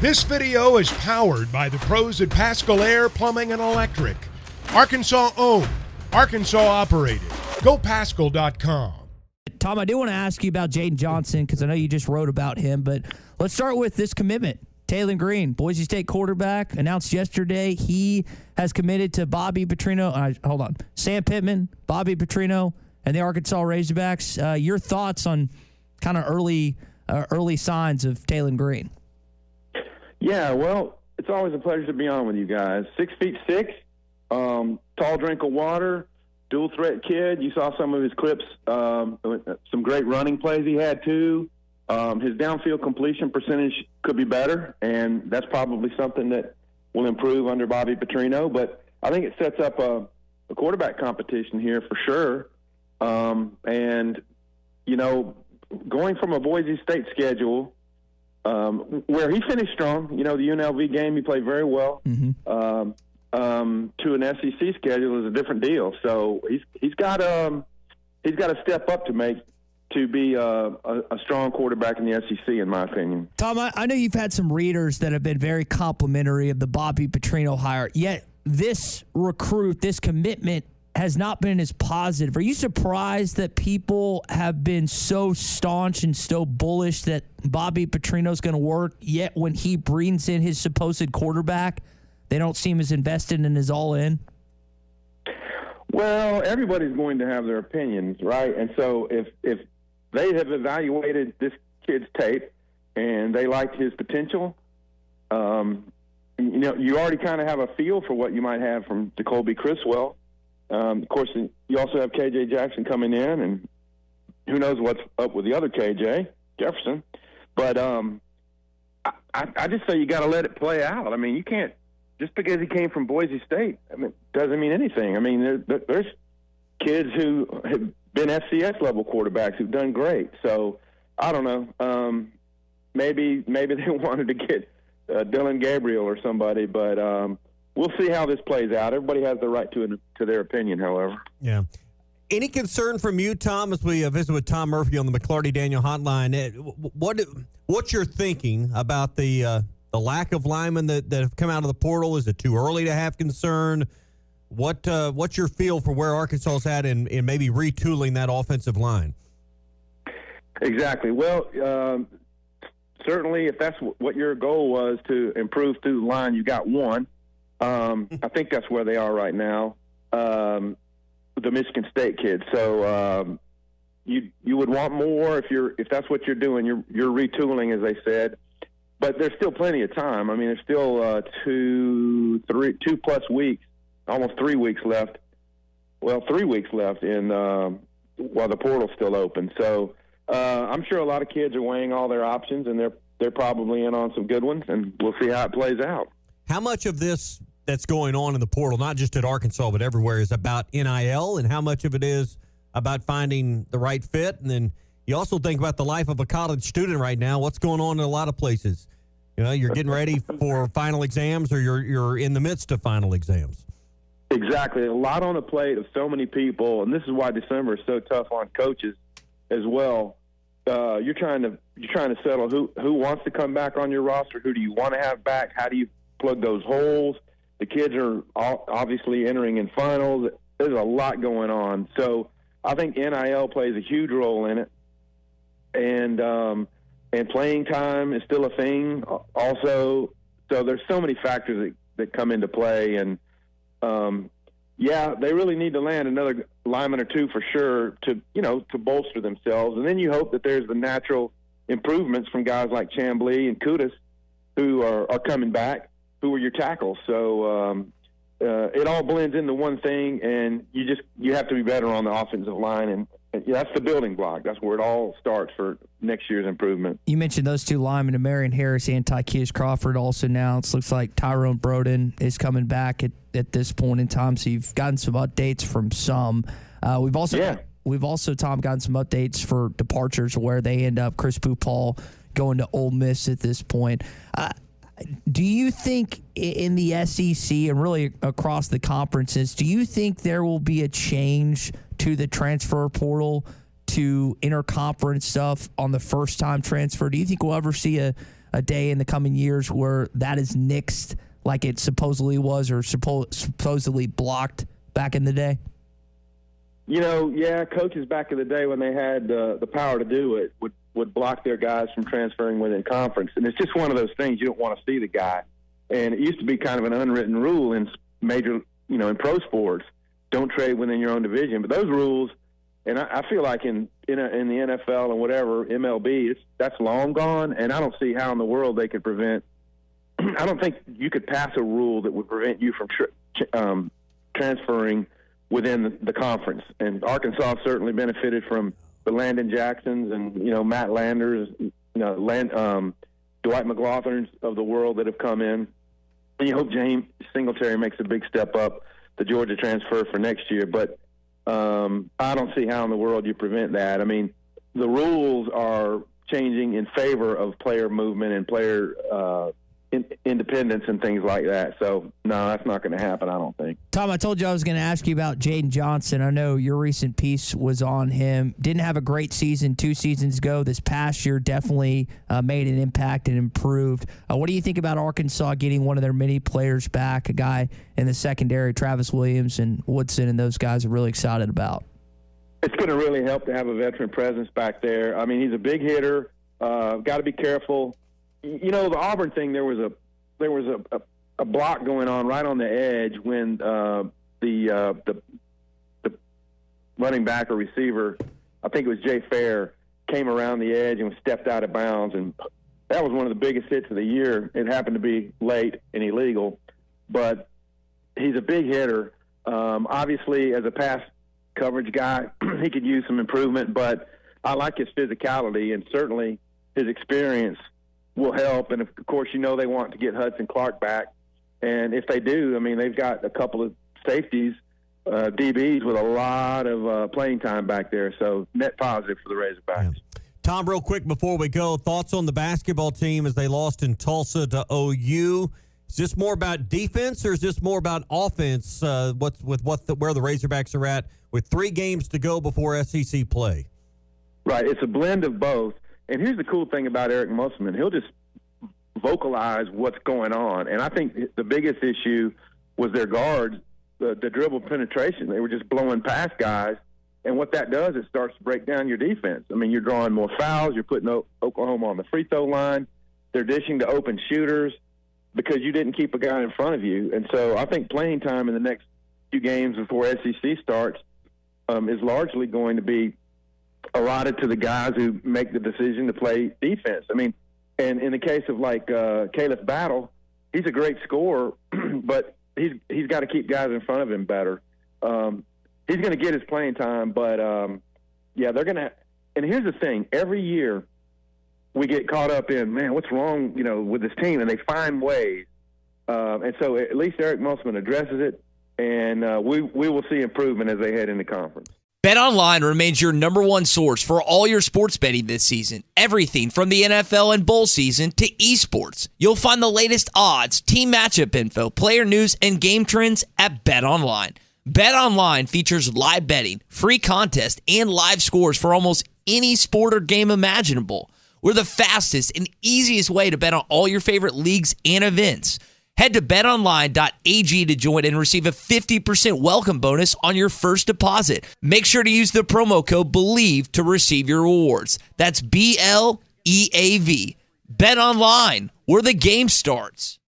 This video is powered by the pros at Pascal Air Plumbing and Electric. Arkansas owned, Arkansas operated. GoPascal.com. Tom, I do want to ask you about Jaden Johnson because I know you just wrote about him, but let's start with this commitment. Taylen Green, Boise State quarterback, announced yesterday he has committed to Bobby Petrino. Sam Pittman, Bobby Petrino, and the Arkansas Razorbacks. Your thoughts on kind of early signs of Taylen Green? Yeah, well, it's always a pleasure to be on with you guys. 6'6", tall drink of water, dual threat kid. You saw some of his clips, some great running plays he had too. His downfield completion percentage could be better, and that's probably something that will improve under Bobby Petrino. But I think it sets up a quarterback competition here for sure. And, you know, going from a Boise State schedule where he finished strong, you know, the UNLV game, he played very well, to an SEC schedule is a different deal. So he's got to step up to be a strong quarterback in the SEC, in my opinion. Tom, I know you've had some readers that have been very complimentary of the Bobby Petrino hire, yet this commitment has not been as positive. Are you surprised that people have been so staunch and so bullish that Bobby Petrino's going to work, yet when he brings in his supposed quarterback, they don't seem as invested and as all in? Well, everybody's going to have their opinions, right? And so if they have evaluated this kid's tape and they liked his potential, you know, you already kind of have a feel for what you might have from Jacoby Criswell. Of course, you also have KJ Jackson coming in, and who knows what's up with the other KJ, Jefferson. But I just say you got to let it play out. I mean, you can't, just because he came from Boise State, I mean, doesn't mean anything. I mean, there's kids who have been FCS-level quarterbacks who've done great. So, I don't know. Maybe they wanted to get Dylan Gabriel or somebody, but we'll see how this plays out. Everybody has the right to their opinion, however. Yeah. Any concern from you, Tom, as we visit with Tom Murphy on the McClarty Daniel hotline? What's your thinking about the lack of linemen that have come out of the portal? Is it too early to have concern? What's your feel for where Arkansas is at in maybe retooling that offensive line? Exactly. Well, certainly if that's what your goal was, to improve through the line, you got one. I think that's where they are right now, the Michigan State kids. So you would want more if that's what you're doing. You're retooling, as they said. But there's still plenty of time. I mean, there's still 2+ weeks, almost 3 weeks left. Well, 3 weeks left while the portal's still open. So I'm sure a lot of kids are weighing all their options, and they're probably in on some good ones, and we'll see how it plays out. How much of this that's going on in the portal, not just at Arkansas but everywhere, is about NIL, and how much of it is about finding the right fit? And then you also think about the life of a college student right now. What's going on in a lot of places? You know, you're getting ready for final exams, or you're in the midst of final exams. Exactly. A lot on the plate of so many people, and this is why December is so tough on coaches as well. You're trying to settle who wants to come back on your roster, who do you want to have back, how do you plug those holes. The kids are obviously entering in finals. There's a lot going on. So I think NIL plays a huge role in it. And playing time is still a thing also. So there's so many factors that come into play. And, they really need to land another lineman or two for sure to bolster themselves. And then you hope that there's the natural improvements from guys like Chamblee and Kudus who are coming back, who are your tackles. So it all blends into one thing, and you have to be better on the offensive line, and that's the building block. That's where it all starts for next year's improvement. You mentioned those two linemen, Marion Harris and Tykeus Crawford, also announced. Looks like Tyrone Broden is coming back at this point in time, so you've gotten some updates from some. We've also, Tom, gotten some updates for departures where they end up. Chris Paul going to Ole Miss at this point. Do you think in the SEC and really across the conferences, do you think there will be a change to the transfer portal to interconference stuff on the first-time transfer? Do you think we'll ever see a a day in the coming years where that is nixed like it supposedly was or supposedly blocked back in the day? Coaches back in the day when they had the power to do it would block their guys from transferring within conference. And it's just one of those things you don't want to see the guy. And it used to be kind of an unwritten rule in major, in pro sports, don't trade within your own division. But those rules, and I feel like in the NFL and whatever, MLB, that's long gone. And I don't see how in the world they could prevent – I don't think you could pass a rule that would prevent you from transferring within the conference. And Arkansas certainly benefited from the Landon Jacksons and, Matt Landers, Dwight McLaughlin's of the world that have come in. And you hope James Singletary makes a big step up the Georgia transfer for next year. But I don't see how in the world you prevent that. I mean, the rules are changing in favor of player movement and player independence and things like that. So, no, that's not going to happen, I don't think. Tom, I told you I was going to ask you about Jaden Johnson. I know your recent piece was on him. Didn't have a great season 2 seasons ago. This past year definitely made an impact and improved. What do you think about Arkansas getting one of their many players back, a guy in the secondary, Travis Williams and Woodson, and those guys are really excited about? It's going to really help to have a veteran presence back there. I mean, he's a big hitter. Got to be careful. The Auburn thing, there was a block going on right on the edge when the running back or receiver, I think it was Jay Fair, came around the edge and was stepped out of bounds, and that was one of the biggest hits of the year. It happened to be late and illegal, but he's a big hitter. Obviously, as a pass coverage guy, he could use some improvement, but I like his physicality, and certainly his experience will help. And of course, they want to get Hudson Clark back. And if they do, I mean, they've got a couple of safeties, DBs with a lot of playing time back there. So net positive for the Razorbacks. Yeah. Tom, real quick before we go, thoughts on the basketball team as they lost in Tulsa to OU. Is this more about defense or is this more about offense? Where the Razorbacks are at with 3 games to go before SEC play? Right. It's a blend of both. And here's the cool thing about Eric Musselman. He'll just vocalize what's going on. And I think the biggest issue was their guards, the dribble penetration. They were just blowing past guys. And what that does, it starts to break down your defense. I mean, you're drawing more fouls. You're putting Oklahoma on the free throw line. They're dishing to open shooters because you didn't keep a guy in front of you. And so I think playing time in the next few games before SEC starts is largely going to be allotted to the guys who make the decision to play defense. I mean, and in the case of Caleb Battle, he's a great scorer, but he's got to keep guys in front of him better. He's going to get his playing time, but they're going to. And here's the thing: every year we get caught up in, man, what's wrong, with this team, and they find ways. And so at least Eric Musselman addresses it, and we will see improvement as they head into conference. BetOnline remains your number one source for all your sports betting this season. Everything from the NFL and bowl season to esports. You'll find the latest odds, team matchup info, player news, and game trends at BetOnline. BetOnline features live betting, free contests, and live scores for almost any sport or game imaginable. We're the fastest and easiest way to bet on all your favorite leagues and events. Head to betonline.ag to join and receive a 50% welcome bonus on your first deposit. Make sure to use the promo code BELIEVE to receive your rewards. That's BLEAV. BetOnline, where the game starts.